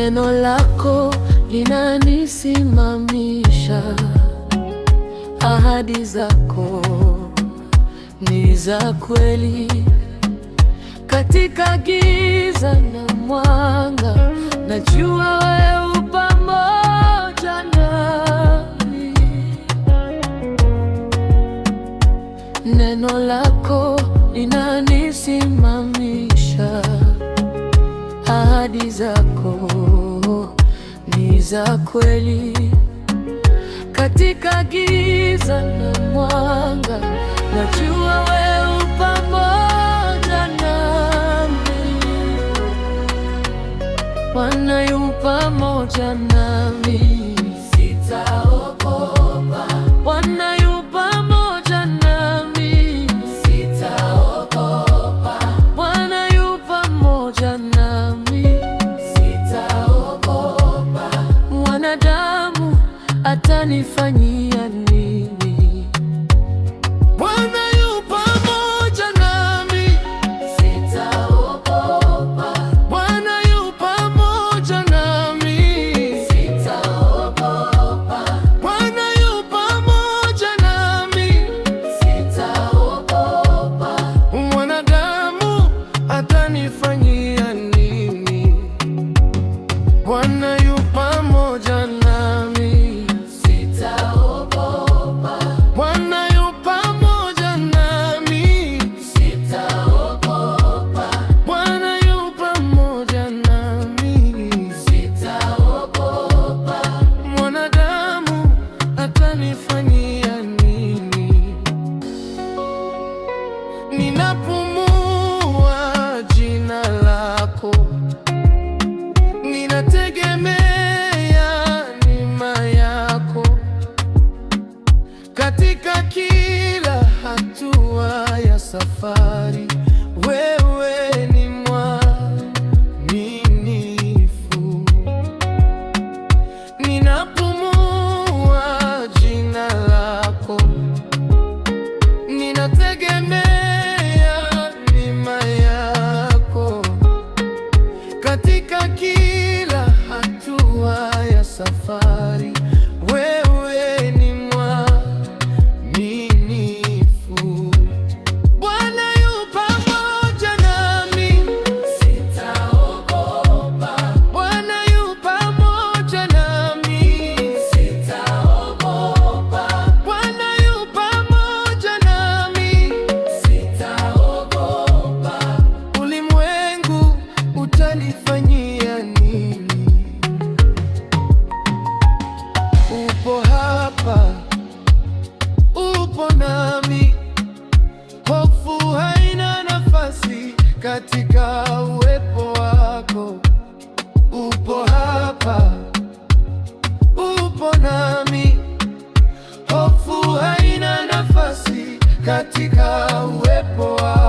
Neno lako linanisimamisha, ahadi zako ni za kweli. Katika giza na mwanga, najua wewe u pamoja nami. Neno lako linanisimamisha, ahadi zako ni za kweli. Katika giza na mwanga, najua wewe u pamoja nami. Bwana yu pamoja nami, sitaogopa. Bwana yu pamoja nami, sitaogopa. Bwana yu pamoja nami, sitaogopa. Mwanadamu atanifanyia nini? Bwana yu pamoja nami, sitaogopa. Bwana yu pamoja nami, sitaogopa. Bwana yu pamoja nami, sitaogopa. Mwanadamu atanifanyia nini? Bwana yu pamoja nami, sitaogopa. Bwana yu pamoja nami, sitaogopa. Bwana yu pamoja nami, sitaogopa. Mwanadamu atanifanyia nini? Ninapumua jina lako, ninategemea neema yako. Katika kila hatua ya safari, wewe ni mwaminifu. Ninapumua jina lako, ninategemea neema yako. Katika kila hatua ya safari, wewe ni mwaminifu. Bwana yu pamoja nami, sitaogopa. Bwana yu pamoja nami, sitaogopa. Bwana yu pamoja nami, sitaogopa. Ulimwengu utanifanyia nini? Upo hapa, upo nami, hofu haina nafasi katika uwepo wako. Upo hapa, upo nami, hofu haina nafasi katika uwepo wako.